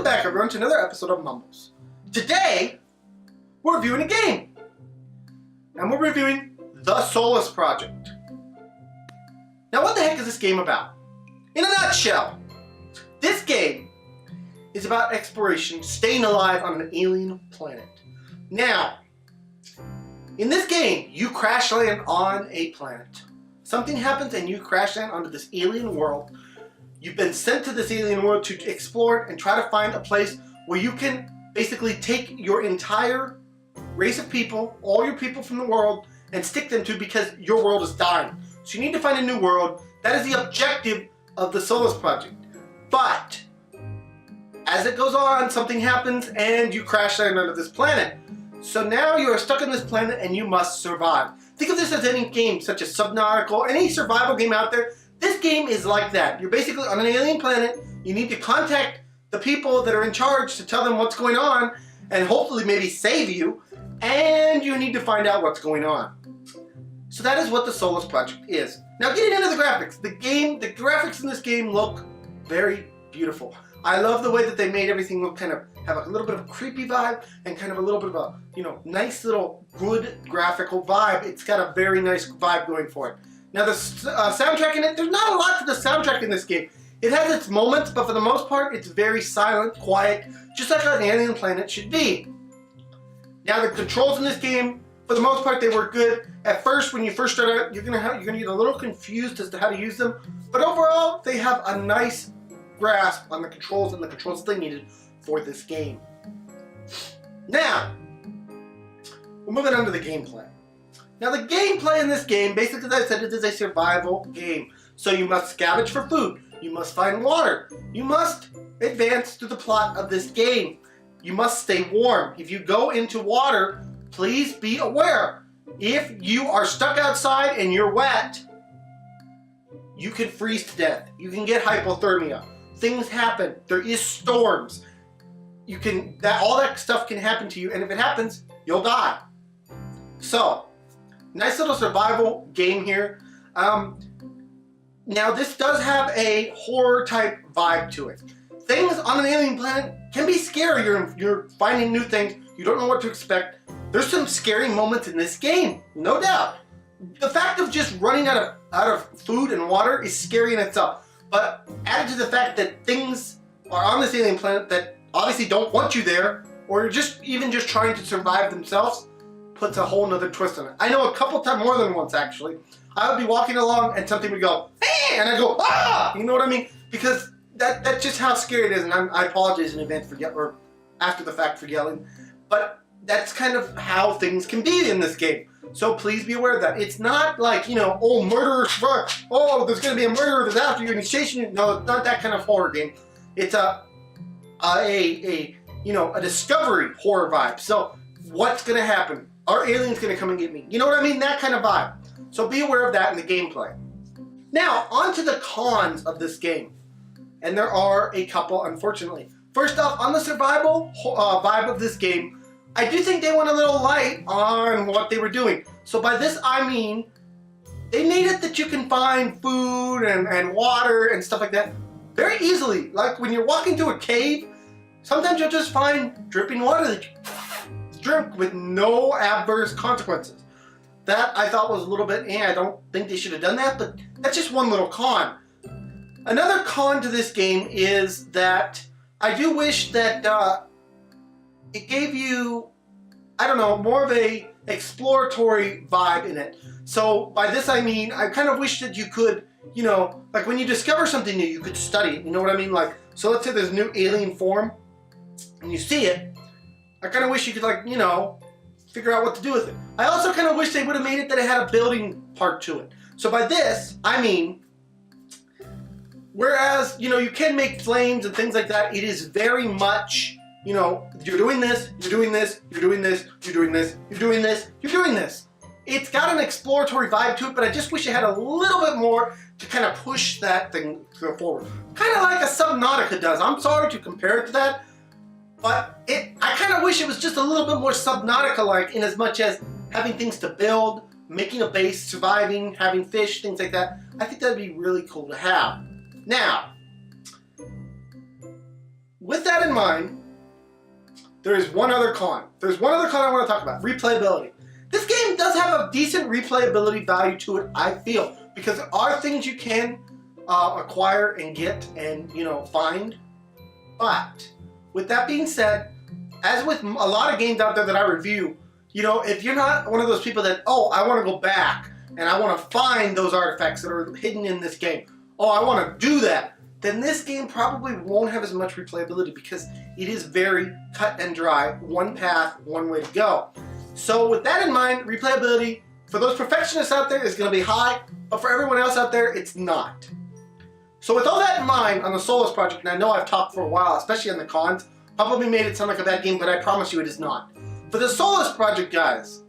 Welcome back everyone to another episode of Mumbles. Today, we're reviewing a game. And we're reviewing the Solus project. Now what the heck is this game about? In a nutshell, this game is about exploration, staying alive on an alien planet. Now, in this game, you crash land on a planet. Something happens and you crash land onto this alien world. You've been sent to this alien world to explore and try to find a place where you can basically take your entire race of people, all your people from the world, and stick them to because your world is dying. So you need to find a new world. That is the objective of the Solus project. But as it goes on, something happens and you crash land onto this planet. So now you are stuck on this planet and you must survive. Think of this as any game such as Subnautical, any survival game out there. This game is like that. You're basically on an alien planet. You need to contact the people that are in charge to tell them what's going on and hopefully maybe save you. And you need to find out what's going on. So that is what the Solus project is. Now getting into the graphics. The graphics in this game look very beautiful. I love the way that they made everything look have a little bit of a creepy vibe and kind of a little bit of a, nice little good graphical vibe. It's got a very nice vibe going for it. Now the soundtrack in it, there's not a lot to the soundtrack in this game. It has its moments, but for the most part, it's very silent, quiet, just like an alien planet should be. Now the controls in this game, for the most part, they work good. At first, when you first start out, you're gonna get a little confused as to how to use them, but overall, they have a nice grasp on the controls and the controls they needed for this game. Now, we're moving on to the gameplay. Now the gameplay in this game, basically as I said, it is a survival game. So you must scavenge for food, you must find water, you must advance through the plot of this game. You must stay warm. If you go into water, please be aware. If you are stuck outside and you're wet, you can freeze to death. You can get hypothermia. Things happen. There is storms. All that stuff can happen to you, and if it happens, you'll die. So, nice little survival game here. Now this does have a horror type vibe to it. Things on an alien planet can be scary. You're finding new things. You don't know what to expect. There's some scary moments in this game, no doubt. The fact of just running out of food and water is scary in itself. But added to the fact that things are on this alien planet that obviously don't want you there, or even just trying to survive themselves, puts a whole nother twist on it. I know a couple times, more than once actually, I would be walking along and something would go, hey, and I go, ah! You know what I mean? Because that's just how scary it is, and I apologize in advance or after the fact for yelling, but that's kind of how things can be in this game. So please be aware of that. It's not like, oh, murderers, oh, there's going to be a murderer that's after you and he's chasing you. No, it's not that kind of horror game. It's a discovery horror vibe. So what's going to happen? Are aliens going to come and get me? You know what I mean? That kind of vibe. So be aware of that in the gameplay. Now, on to the cons of this game. And there are a couple, unfortunately. First off, on the survival vibe of this game, I do think they went a little light on what they were doing. So by this I mean, they made it that you can find food and water and stuff like that very easily. Like when you're walking through a cave, sometimes you'll just find dripping water that you drink with no adverse consequences. That I thought was a little bit, I don't think they should have done that, but that's just one little con. Another con to this game is that I do wish that it gave you, more of a exploratory vibe in it. So by this I mean, I kind of wish that you could, like when you discover something new, you could study it, you know what I mean? Like, so let's say there's a new alien form, and you see it, I kind of wish you could figure out what to do with it. I also kind of wish they would have made it that it had a building part to it. So by this, I mean, whereas, you can make flames and things like that, it is very much, you're doing this, you're doing this, you're doing this, you're doing this, you're doing this, you're doing this. It's got an exploratory vibe to it, but I just wish it had a little bit more to kind of push that thing forward. Kind of like a Subnautica does. I'm sorry to compare it to that, but I kind of wish it was just a little bit more Subnautica-like in as much as having things to build, making a base, surviving, having fish, things like that. I think that'd be really cool to have. Now, with that in mind, there is one other con. There's one other con I want to talk about, replayability. This game does have a decent replayability value to it, I feel, because there are things you can acquire and get and, you know, find. But with that being said, as with a lot of games out there that I review, you know, if you're not one of those people that, oh, I want to go back and I want to find those artifacts that are hidden in this game, oh, I want to do that, then this game probably won't have as much replayability because it is very cut and dry, one path, one way to go. So with that in mind, replayability for those perfectionists out there is going to be high, but for everyone else out there, it's not. So with all that in mind on the Solus project, and I know I've talked for a while, especially on the cons, probably made it sound like a bad game, but I promise you it is not. For the Solus project, guys,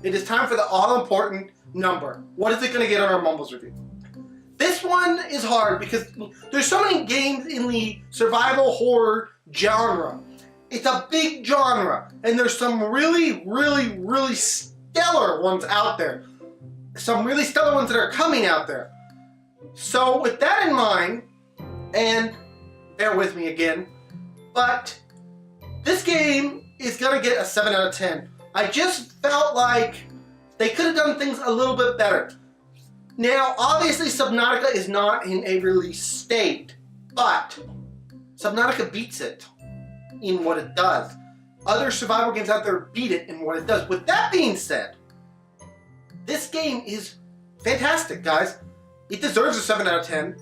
it is time for the all-important number. What is it going to get on our Mumbles review? This one is hard because there's so many games in the survival horror genre. It's a big genre, and there's some really, really, really stellar ones out there. Some really stellar ones that are coming out there. So with that in mind, and bear with me again, but this game is going to get a 7 out of 10. I just felt like they could have done things a little bit better. Now, obviously Subnautica is not in a release state, but Subnautica beats it in what it does. Other survival games out there beat it in what it does. With that being said, this game is fantastic, guys. It deserves a 7 out of 10.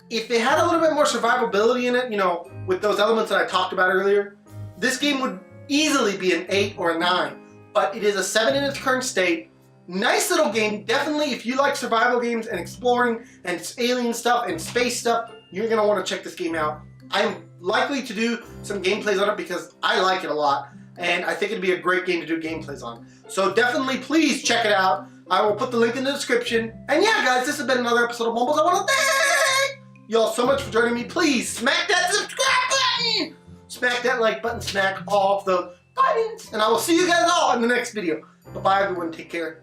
If it had a little bit more survivability in it, you know, with those elements that I talked about earlier, this game would easily be an 8 or a 9. But it is a 7 in its current state. Nice little game. Definitely, if you like survival games and exploring and alien stuff and space stuff, you're going to want to check this game out. I'm likely to do some gameplays on it because I like it a lot. And I think it'd be a great game to do gameplays on. So definitely, please check it out. I will put the link in the description. And yeah, guys, this has been another episode of Mumbles. I want to thank y'all so much for joining me. Please smack that subscribe button. Smack that like button. Smack all of the buttons. And I will see you guys all in the next video. Bye-bye, everyone. Take care.